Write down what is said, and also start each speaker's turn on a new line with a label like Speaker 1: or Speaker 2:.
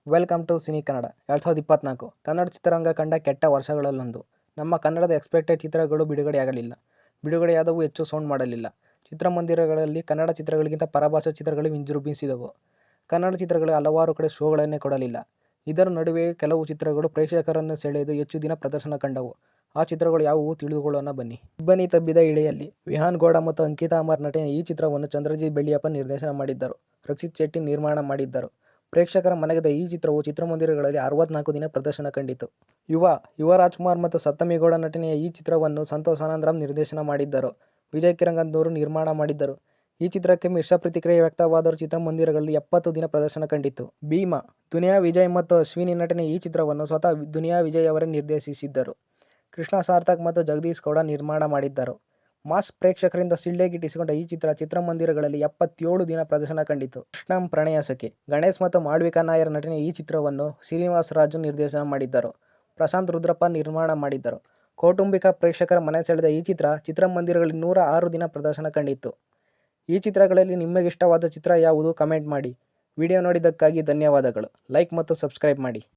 Speaker 1: Welcome to cine Kannada 2024 Kannada ಚಿತ್ರರಂಗ ಕಂಡ ಕೆಟ್ಟ ವರ್ಷಗಳಲ್ಲೊಂದು. ನಮ್ಮ ಕನ್ನಡದ ಎಕ್ಸ್ಪೆಕ್ಟೆಡ್ ಚಿತ್ರಗಳು ಬಿಡುಗಡೆಯಾಗಲಿಲ್ಲ. ಬಿಡುಗಡೆಯಾದವು ಹೆಚ್ಚು ಸೌಂಡ್ ಮಾಡಲಿಲ್ಲ. ಚಿತ್ರಮಂದಿರಗಳಲ್ಲಿ ಕನ್ನಡ ಚಿತ್ರಗಳಿಗಿಂತ ಪರಭಾಷಾ ಚಿತ್ರಗಳು ವಿಜೃಂಭಿಸಿದವು. ಕನ್ನಡ ಚಿತ್ರಗಳು ಹಲವಾರು ಕಡೆ ಶೋಗಳನ್ನೇ ಕೊಡಲಿಲ್ಲ. ಇದರ ನಡುವೆಯೂ ಕೆಲವು ಚಿತ್ರಗಳು ಪ್ರೇಕ್ಷಕರನ್ನು ಸೆಳೆದು ಹೆಚ್ಚು ದಿನ ಪ್ರದರ್ಶನ ಕಂಡವು. ಆ ಚಿತ್ರಗಳು ಯಾವುವು ತಿಳಿದುಕೊಳ್ಳೋಣ ಬನ್ನಿ. ಇಬ್ಬನಿ ತಬ್ಬಿದ ಇಳೆಯಲ್ಲಿ ವಿಹಾನ್ ಗೌಡ ಮತ್ತು ಅಂಕಿತಾ ಅಮರ್ ನಟನೆಯ ಈ ಚಿತ್ರವನ್ನು ಚಂದ್ರಜಿತ್ ಬೆಳ್ಳಿಯಪ್ಪ ನಿರ್ದೇಶನ ಮಾಡಿದ್ದರು. ರಕ್ಷಿತ್ ಶೆಟ್ಟಿ ನಿರ್ಮಾಣ ಮಾಡಿದ್ದರು. ಪ್ರೇಕ್ಷಕರ ಮನಗೆದ್ದ ಈ ಚಿತ್ರವು ಚಿತ್ರಮಂದಿರಗಳಲ್ಲಿ 64 ದಿನ ಪ್ರದರ್ಶನ ಕಂಡಿತು. ಯುವ ರಾಜ್ಕುಮಾರ್ ಮತ್ತು ಸಪ್ತಮಿ ಗೌಡ ನಟನೆಯ ಈ ಚಿತ್ರವನ್ನು ಸಂತೋಷ್ ಆನಂದರಾಮ್ ನಿರ್ದೇಶನ ಮಾಡಿದ್ದರು. ವಿಜಯ್ ಕಿರಂಗದೂರು ನಿರ್ಮಾಣ ಮಾಡಿದ್ದರು. ಈ ಚಿತ್ರಕ್ಕೆ ಮಿಶ್ರ ಪ್ರತಿಕ್ರಿಯೆ ವ್ಯಕ್ತವಾದರೂ ಚಿತ್ರಮಂದಿರಗಳಲ್ಲಿ 70 ದಿನ ಪ್ರದರ್ಶನ ಕಂಡಿತು. ಭೀಮಾ, ದುನಿಯಾ ವಿಜಯ್ ಮತ್ತು ಅಶ್ವಿನಿ ನಟನೆಯ ಈ ಚಿತ್ರವನ್ನು ಸ್ವತಃ ದುನಿಯಾ ವಿಜಯ್ ಅವರೇ ನಿರ್ದೇಶಿಸಿದ್ದರು. ಕೃಷ್ಣ ಸಾರ್ಥಕ್ ಮತ್ತು ಜಗದೀಶ್ ಗೌಡ ನಿರ್ಮಾಣ ಮಾಡಿದ್ದರು. ಮಾಸ್ ಪ್ರೇಕ್ಷಕರಿಂದ ಸಿಳ್ಳೆ ಗಿಟ್ಟಿಸಿಕೊಂಡ ಈ ಚಿತ್ರಮಂದಿರಗಳಲ್ಲಿ 77 ದಿನ ಪ್ರದರ್ಶನ ಕಂಡಿತು. ಕೃಷ್ಣಂ ಪ್ರಣಯ ಸಖಿ, ಗಣೇಶ್ ಮತ್ತು ಮಾಳ್ವಿಕಾ ನಾಯರ್ ನಟನೆಯ ಈ ಚಿತ್ರವನ್ನು ಶ್ರೀನಿವಾಸ್ ರಾಜು ನಿರ್ದೇಶನ ಮಾಡಿದ್ದರು. ಪ್ರಶಾಂತ್ ರುದ್ರಪ್ಪ ನಿರ್ಮಾಣ ಮಾಡಿದ್ದರು. ಕೌಟುಂಬಿಕ ಪ್ರೇಕ್ಷಕರ ಮನೆ ಸೆಳೆದ ಈ ಚಿತ್ರಮಂದಿರಗಳಲ್ಲಿ 106 ದಿನ ಪ್ರದರ್ಶನ ಕಂಡಿತು. ಈ ಚಿತ್ರಗಳಲ್ಲಿ ನಿಮಗಿಷ್ಟವಾದ ಚಿತ್ರ ಯಾವುದು? ಕಮೆಂಟ್ ಮಾಡಿ. ವಿಡಿಯೋ ನೋಡಿದ್ದಕ್ಕಾಗಿ ಧನ್ಯವಾದಗಳು. ಲೈಕ್ ಮತ್ತು ಸಬ್ಸ್ಕ್ರೈಬ್ ಮಾಡಿ.